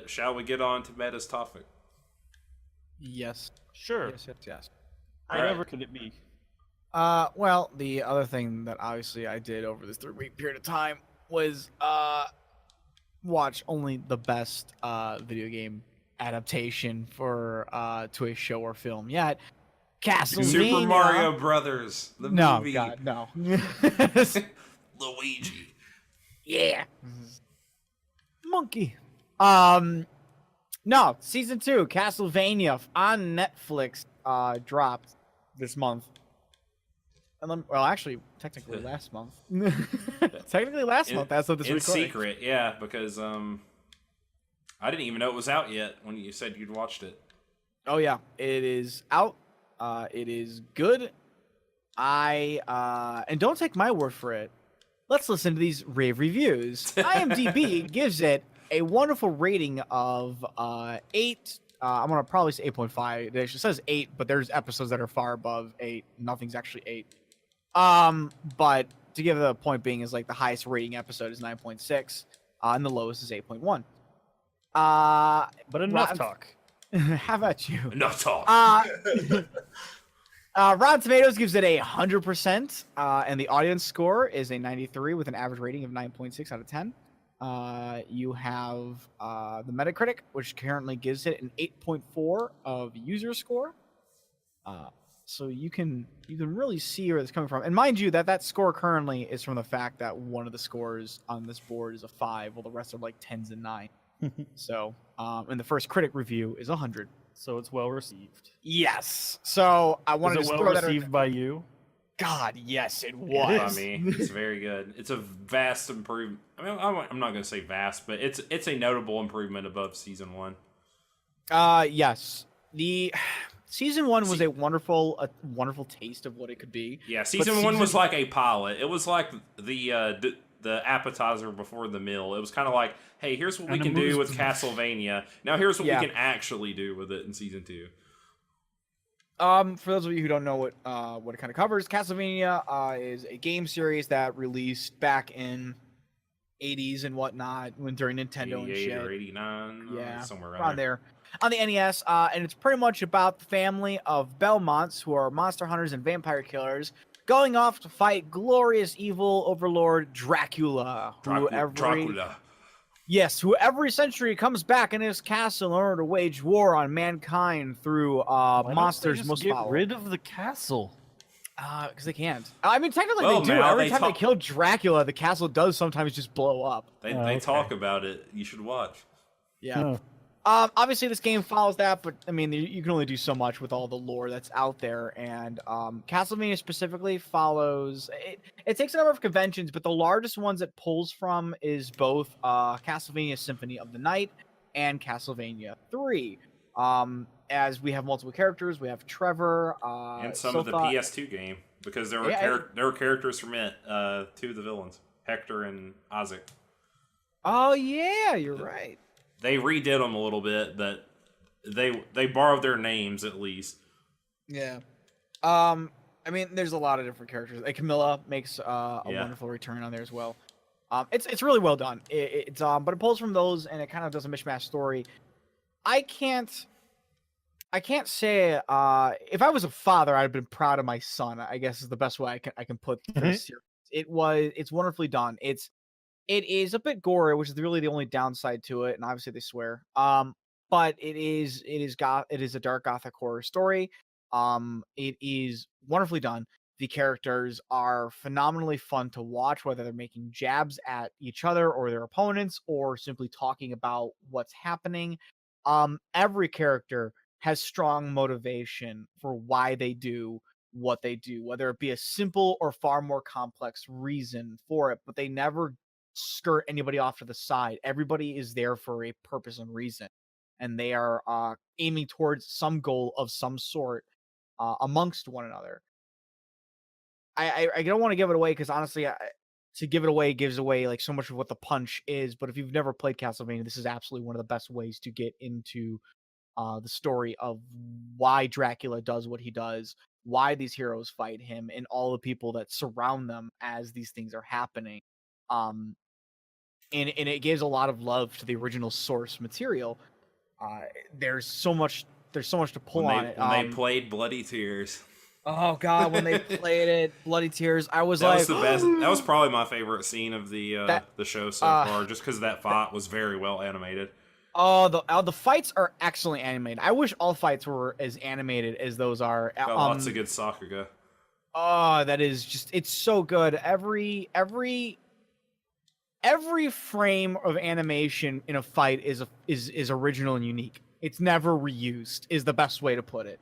Shall we get on to Meta's topic? Yes. Sure. Yes. Whatever could it be? Well, the other thing that obviously I did over this 3-week period of time was watch only the best video game adaptation for to a show or film yet. Castlevania. Super Mario Brothers, the movie. God, no. Luigi. Yeah. Monkey. No, season 2, Castlevania on Netflix dropped this month. And then, well, actually, technically last month. Technically last month. That's what this in recording. secret, yeah, because I didn't even know it was out yet when you said you'd watched it. Oh yeah, it is out. It is good. And don't take my word for it. Let's listen to these rave reviews. IMDb gives it a wonderful rating of 8. I'm gonna probably say 8.5. It actually says 8, but there's episodes that are far above 8. Nothing's actually 8. But to give the point being is like the highest rating episode is 9.6, and the lowest is 8.1. But enough talk. How about you? Enough talk. Rotten Tomatoes gives it 100%, and the audience score is a 93 with an average rating of 9.6 out of 10. You have the Metacritic, which currently gives it an 8.4 of user score. So you can really see where it's coming from. And mind you, that score currently is from the fact that one of the scores on this board is a 5, while the rest are like 10s and 9. So, and the first critic review is 100. So it's well received. Yes. So I wanted Was to it well throw received by you? God, yes, it was. I mean, it's very good. It's a vast improvement. I mean, I'm not going to say vast, but it's a notable improvement above season 1. Yes. The season 1 was a wonderful taste of what it could be. Yeah, season 1 was like a pilot. It was like the appetizer before the meal. It was kind of like, hey, here's what we can do with Castlevania. Now here's what we can actually do with it in season 2. For those of you who don't know what it kind of covers, Castlevania is a game series that released back in 80s and whatnot, when during Nintendo and shit. Or 89, somewhere around there. On the NES, and it's pretty much about the family of Belmonts, who are monster hunters and vampire killers, going off to fight glorious evil overlord Dracula. Dracula. Yes, who every century comes back in his castle in order to wage war on mankind through monsters most get rid of the castle. Because they can't. I mean, technically they do. Mal, Every time they kill Dracula, the castle does sometimes just blow up. They talk about it. You should watch. Yeah. Oh. Obviously, this game follows that, but I mean, you can only do so much with all the lore that's out there. And Castlevania specifically follows. It takes a number of conventions, but the largest ones it pulls from is both Castlevania Symphony of the Night and Castlevania 3. As we have multiple characters, we have Trevor and some of the PS2 game, because there were characters from it, 2 of the villains, Hector and Isaac. Oh yeah, you're right. They redid them a little bit, but they borrowed their names at least. Yeah. I mean, there's a lot of different characters. Like Camilla makes a wonderful return on there as well. It's really well done. But it pulls from those, and it kind of does a mishmash story. I can't say if I was a father, I'd have been proud of my son, I guess is the best way I can put this here. It's wonderfully done. It is a bit gory, which is really the only downside to it, and obviously they swear. But it is a dark gothic horror story. It is wonderfully done. The characters are phenomenally fun to watch, whether they're making jabs at each other or their opponents, or simply talking about what's happening. Every character has strong motivation for why they do what they do, whether it be a simple or far more complex reason for it, but they never skirt anybody off to the side. Everybody is there for a purpose and reason, and they are aiming towards some goal of some sort amongst one another. I don't want to give it away, because honestly, to give it away gives away like so much of what the punch is. But if you've never played Castlevania, this is absolutely one of the best ways to get into the story of why Dracula does what he does, why these heroes fight him, and all the people that surround them as these things are happening. and it gives a lot of love to the original source material. There's so much to pull on it. When they played Bloody Tears. Oh God, when they played it, Bloody Tears, I was that like, was the best. That was probably my favorite scene of the show so far, just because that fight was very well animated. Oh, the fights are excellently animated. I wish all fights were as animated as those are. Got lots of good Sakuga. Oh, that is just, it's so good. Every frame of animation in a fight is original and unique. It's never reused, is the best way to put it.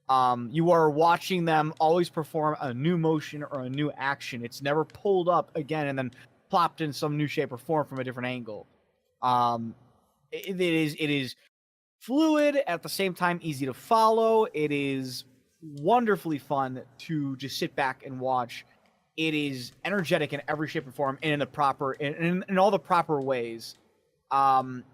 You are watching them always perform a new motion or a new action. It's never pulled up again and then plopped in some new shape or form from a different angle. It is fluid, at the same time easy to follow. It is wonderfully fun to just sit back and watch. It is energetic in every shape and form, and in all the proper ways. And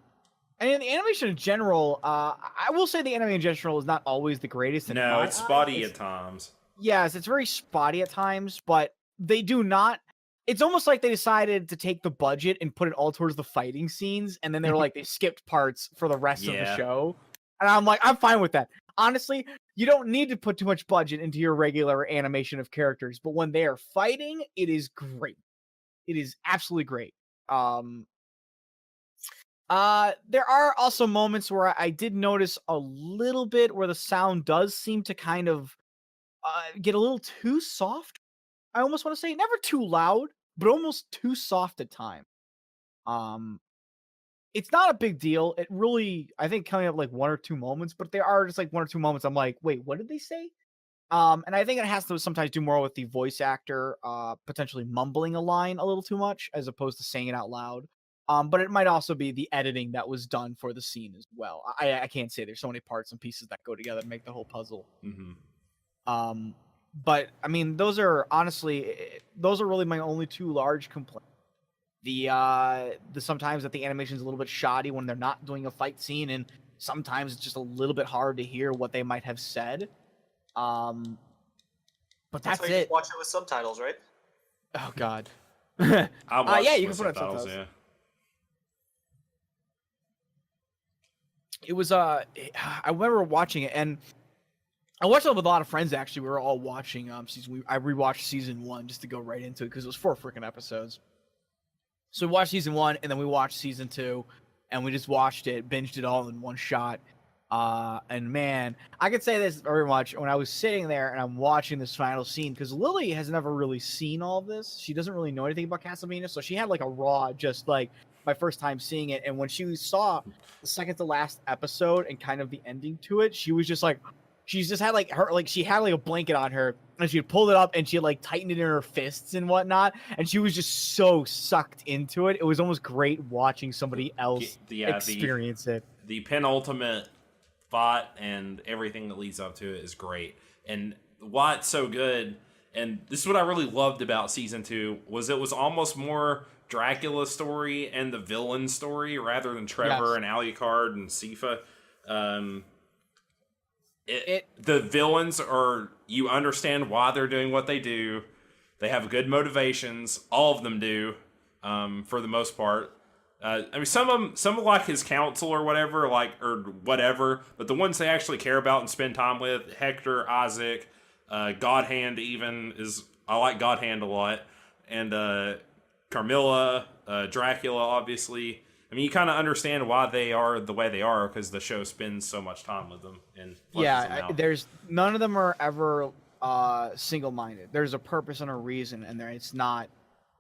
in the animation in general, I will say the animation in general is not always the greatest. No, it's spotty at times. Yes, it's very spotty at times, but they do not. It's almost like they decided to take the budget and put it all towards the fighting scenes, and then they were like, they skipped parts for the rest of the show. And I'm like, I'm fine with that. Honestly, you don't need to put too much budget into your regular animation of characters, but when they are fighting, it is great. It is absolutely great. There are also moments where I did notice a little bit where the sound does seem to kind of get a little too soft. I almost want to say never too loud, but almost too soft at times. It's not a big deal. It really, I think, coming up like one or two moments, but there are just like one or two moments. I'm like, wait, what did they say? And I think it has to sometimes do more with the voice actor potentially mumbling a line a little too much as opposed to saying it out loud. But it might also be the editing that was done for the scene as well. I can't say, there's so many parts and pieces that go together to make the whole puzzle. Mm-hmm. But I mean, those are really my only two large complaints. The sometimes that the animation is a little bit shoddy when they're not doing a fight scene, and sometimes it's just a little bit hard to hear what they might have said. But that's why you it. watch it with subtitles, right? Oh God. Yeah, you can put it subtitles. Yeah. It was I remember watching it, and I watched it with a lot of friends. Actually, we were all watching I rewatched season 1 just to go right into it because it was 4 freaking episodes. So we watched season 1, and then we watched season 2, and we just watched it, binged it all in one shot. And man, I could say this very much when I was sitting there and I'm watching this final scene, because Lily has never really seen all of this. She doesn't really know anything about Castlevania, so she had like a raw, just like my first time seeing it. And when she saw the second to last episode and kind of the ending to it, she was just like, she's just had like she had like a blanket on her, and she had pulled it up and she had like tightened it in her fists and whatnot, and she was just so sucked into it. It was almost great watching somebody else experience it. The penultimate fight and everything that leads up to it is great, and why it's so good. And this is what I really loved about season 2 was it was almost more Dracula's story and the villain story rather than Trevor and Alucard and Sifa. The villains are, you understand why they're doing what they do. They have good motivations. All of them do, for the most part. I mean, some of them like his counsel or whatever, but the ones they actually care about and spend time with, Hector, Isaac, God Hand even I like God Hand a lot, and Carmilla, Dracula, obviously. I mean, you kind of understand why they are the way they are because the show spends so much time with them and there's none of them are ever single-minded. There's a purpose and a reason, and it's not.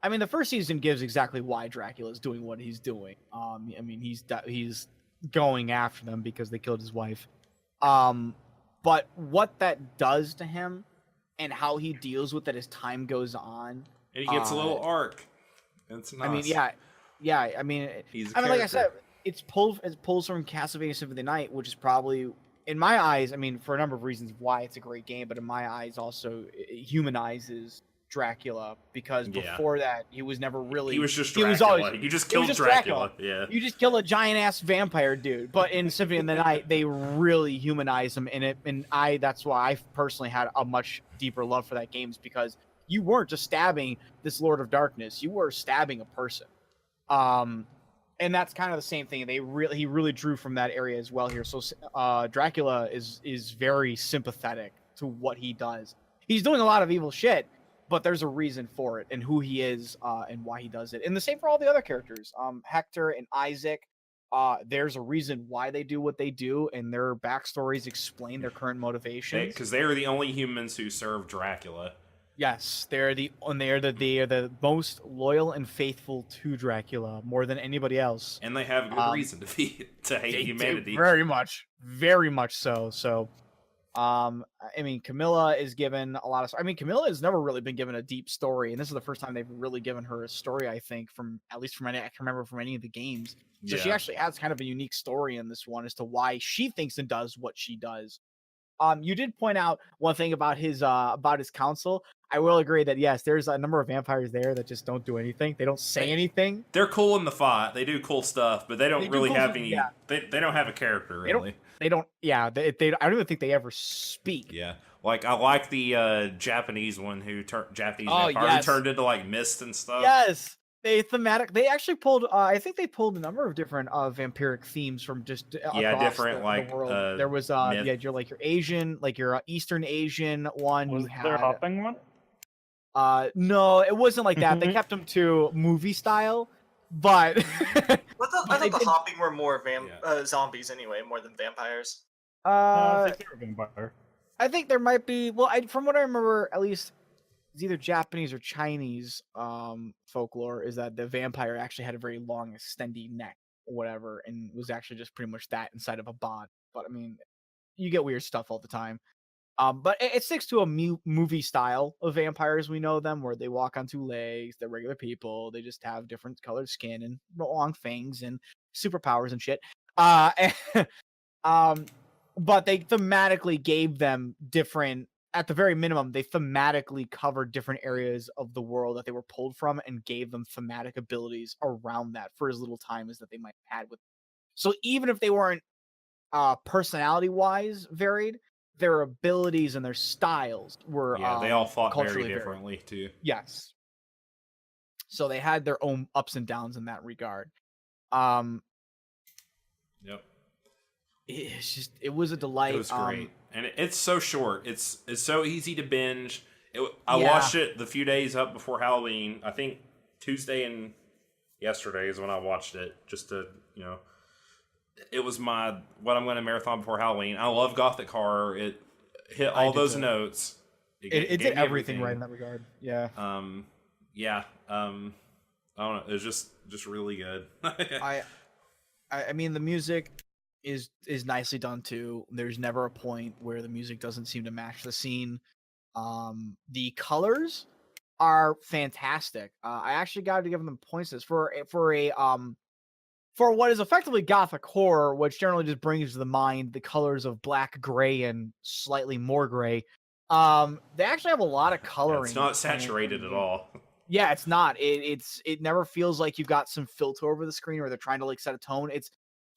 I mean, the first season gives exactly why Dracula is doing what he's doing. I mean, he's going after them because they killed his wife. But what that does to him and how he deals with it as time goes on, and he gets a little arc. It's nice. I mean, yeah. I mean, like I said, it pulls from Castlevania Symphony of the Night, which is probably, in my eyes, I mean, for a number of reasons why it's a great game, but in my eyes also it humanizes Dracula, because before that he was never really. He was just Dracula. You just killed Dracula. Yeah. You just kill a giant ass vampire dude. But in Symphony of the Night, they really humanize him in it, and that's why I personally had a much deeper love for that game, is because you weren't just stabbing this Lord of Darkness, you were stabbing a person. And that's kind of the same thing. He really drew from that area as well here. So Dracula is very sympathetic to what he does. He's doing a lot of evil shit, but there's a reason for it and who he is and why he does it. And the same for all the other characters. Hector and Isaac, there's a reason why they do what they do, and their backstories explain their current motivations. Because they are the only humans who serve Dracula. Yes, they are the most loyal and faithful to Dracula more than anybody else, and they have good reason to hate humanity. Very much so. So, I mean, Camilla is given a lot of. I mean, Camilla has never really been given a deep story, and this is the first time they've really given her a story. I think at least from any I can remember from any of the games. So she actually has kind of a unique story in this one as to why she thinks and does what she does. You did point out one thing about his council. I will agree that yes, there's a number of vampires there that just don't do anything. They don't say anything. They're cool in the fight. They do cool stuff, but they don't really have any. Yeah. They don't have a character really. They don't. Yeah. They I don't even think they ever speak. Yeah. Like I like the Japanese one who vampire who turned into like mist and stuff. Yes. They actually pulled. I think they pulled a number of different vampiric themes from just across different the world. There was your Asian, like your Eastern Asian one. Was there a hopping one? No, it wasn't like that. They kept them to movie style, but I thought the hopping were more zombies anyway, more than vampires. I think they were vampire. I think there might be. Well, from what I remember, at least. It's either Japanese or Chinese folklore is that the vampire actually had a very long, extended neck or whatever, and was actually just pretty much that inside of a body. But I mean, you get weird stuff all the time. But it sticks to a movie style of vampires. We know them where they walk on two legs. They're regular people. They just have different colored skin and long fangs and superpowers and shit. But they thematically gave them different. At the very minimum, they thematically covered different areas of the world that they were pulled from and gave them thematic abilities around that for as little time as that they might have had with them. So even if they weren't personality-wise varied, their abilities and their styles were they all fought very differently too. Yes. So they had their own ups and downs in that regard. Yep. It was a delight. It was great. And it's so short. It's so easy to binge. I watched it the few days up before Halloween. I think Tuesday and yesterday is when I watched it. Just to, it was what I'm going to marathon before Halloween. I love Gothic horror. It hit all those notes. It did everything right in that regard. Yeah. I don't know. It was just really good. I mean, the music is nicely done too. There's never a point where the music doesn't seem to match the scene. The colors are fantastic. I actually got to give them points this for what is effectively Gothic horror, which generally just brings to the mind the colors of black, gray, and slightly more gray. They actually have a lot of coloring. It's not saturated at all. Yeah, it's not. It never feels like you've got some filter over the screen or they're trying to like set a tone.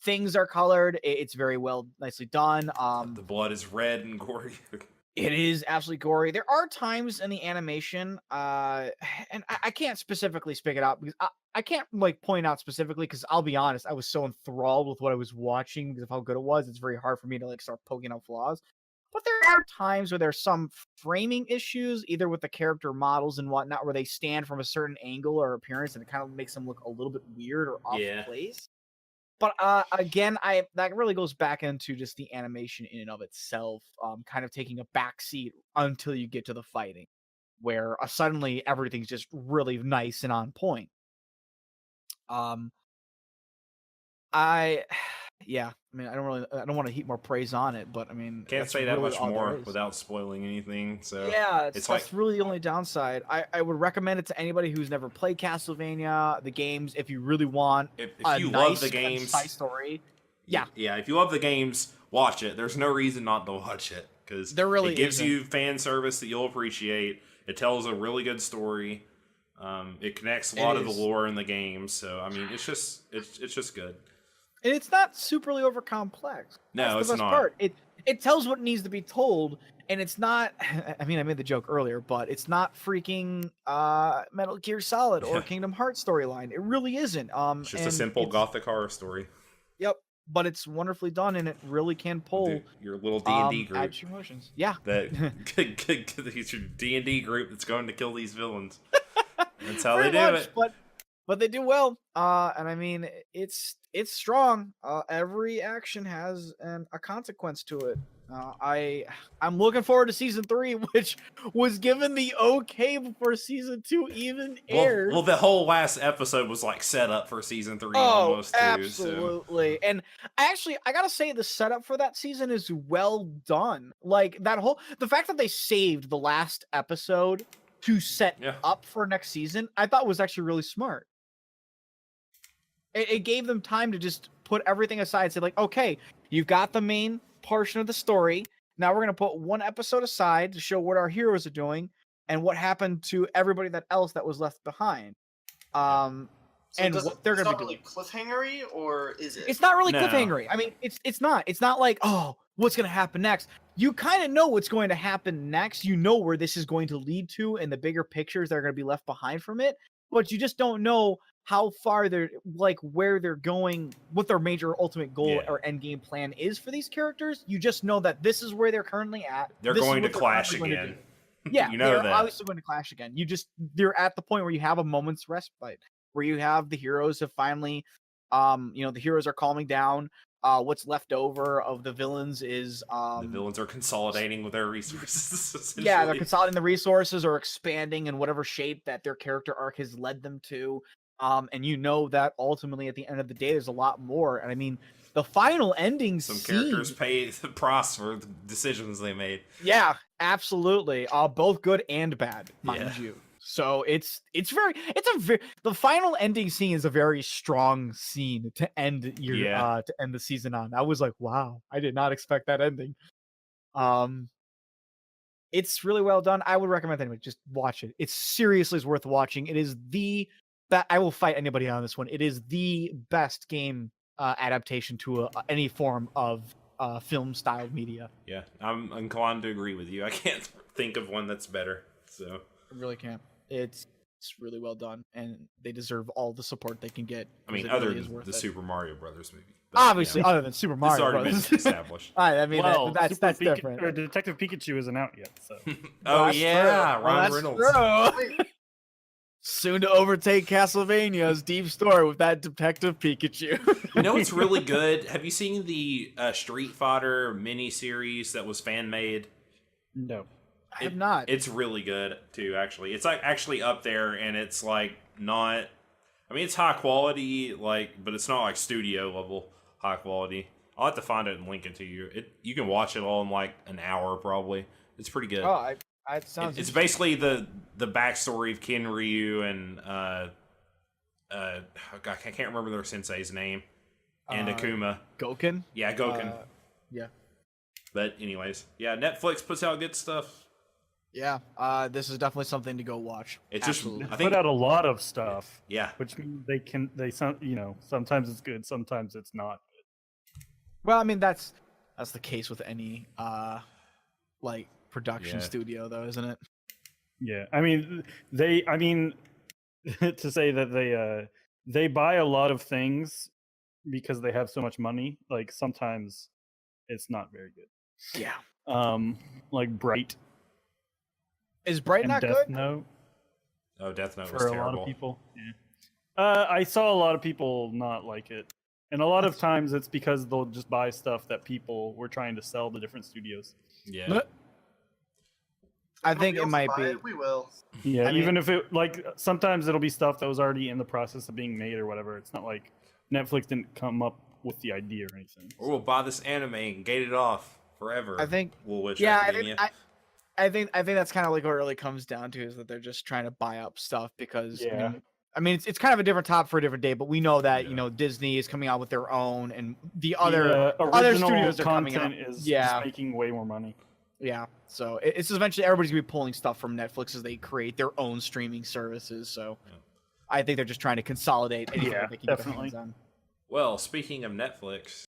Things are colored. It's very nicely done. The blood is red and gory. It is absolutely gory. There are times in the animation, and I can't specifically speak it out because I can't like point out specifically because I'll be honest, I was so enthralled with what I was watching because of how good it was. It's very hard for me to like start poking out flaws. But there are times where there's some framing issues, either with the character models and whatnot, where they stand from a certain angle or appearance, and it kind of makes them look a little bit weird or off place. But again, that really goes back into just the animation in and of itself, kind of taking a backseat until you get to the fighting, where suddenly everything's just really nice and on point. I mean, I don't want to heap more praise on it, but I mean, can't say that much more without spoiling anything. So yeah, that's really the only downside. I would recommend it to anybody who's never played Castlevania, the games, if you really want. If you love the games, story. Yeah. If you love the games, watch it. There's no reason not to watch it because it gives you fan service that you'll appreciate. It tells a really good story. It connects a lot of the lore in the game. So I mean, it's just good. And it's not superly over complex. No, That's the it's best not. Part. It tells what needs to be told, And it's not. I mean, I made the joke earlier, but it's not freaking Metal Gear Solid or Kingdom Hearts storyline. It really isn't. It's just a simple gothic horror story. Yep, but it's wonderfully done, and it really can pull your little D&D group. Add your emotions. Yeah, that your D&D group that's going to kill these villains. That's how they do it. But they do well. And I mean, it's strong. Every action has a consequence to it. I'm looking forward to season 3, which was given the okay before season 2 even aired. Well, the whole last episode was like set up for season 3 almost too. Absolutely. So. And I gotta say the setup for that season is well done. Like the fact that they saved the last episode to set up for next season, I thought was actually really smart. It gave them time to just put everything aside and say, like, okay, you've got the main portion of the story. Now we're going to put one episode aside to show what our heroes are doing and what happened to everybody else that was left behind. So and what they're going to be doing. It's not really cliffhangery, or is it? It's not really cliffhangery. I mean, it's not. It's not like, oh, what's going to happen next? You kind of know what's going to happen next. You know where this is going to lead to and the bigger pictures that are going to be left behind from it. But you just don't know how far they're where they're going, what their major ultimate goal or end game plan is for these characters. You just know that this is where they're currently at. They're going to clash again. Yeah, you know they're that. obviously going to clash again. They're at the point where you have a moment's respite, where you have the heroes have finally, the heroes are calming down. What's left over of the villains is the villains are consolidating with their resources. Yeah, they're consolidating the resources or expanding in whatever shape that their character arc has led them to. And you know that ultimately at the end of the day, there's a lot more. And I mean, the final ending characters pay the price for the decisions they made. Yeah, absolutely. Both good and bad, mind you. So the final ending scene is a very strong scene to end to end the season on. I was like, wow, I did not expect that ending. It's really well done. I would recommend anybody just watch it. It seriously is worth watching. It is I will fight anybody on this one. It is the best game adaptation to any form of film style media. Yeah, I'm inclined to agree with you. I can't think of one that's better. So I really can't. It's really well done, and they deserve all the support they can get. I mean, other than the Super Mario Brothers movie. But, obviously, other than Super Mario Brothers. Been established. I mean, that's different. Or Detective Pikachu isn't out yet, so. Ryan Reynolds. Soon to overtake Castlevania's deep story with that Detective Pikachu. You know what's really good? Have you seen the Street Fighter mini-series that was fan-made? No. I have not. It's really good, too, actually. It's like actually up there, and it's like not... I mean, it's high quality, but it's not like studio level high quality. I'll have to find it and link it to you. You can watch it all in like an hour, probably. It's pretty good. Oh, it sounds. It's basically the backstory of Ken Ryu and I can't remember their sensei's name, and Akuma. Goken. Yeah, Goken. Yeah. But anyways, Netflix puts out good stuff. Yeah, this is definitely something to go watch. It's Absolutely. just I think put out a lot of stuff. Yeah, which means sometimes it's good, sometimes it's not good. Well, I mean that's the case with any production studio, though, isn't it? Yeah, I mean to say that they buy a lot of things because they have so much money. Like sometimes it's not very good. Yeah. Like Bright. Is Bright not Death good? Note. Oh, Death Note for was terrible. A lot of people. Yeah. I saw a lot of people not like it, and a lot of times it's because they'll just buy stuff that people were trying to sell to different studios. Yeah. I think it might be. We will. Yeah, even if it sometimes it'll be stuff that was already in the process of being made or whatever. It's not like Netflix didn't come up with the idea or anything. Or we'll buy this anime and gate it off forever. I think. We'll wish. I think that's kind of like what it really comes down to, is that they're just trying to buy up stuff because I mean it's kind of a different topic for a different day, but we know that Disney is coming out with their own, and the other studios are coming out. Is just making way more money. Yeah, so it's eventually everybody's gonna be pulling stuff from Netflix as they create their own streaming services. So I think they're just trying to consolidate anything that they can get their hands on. Well, speaking of Netflix,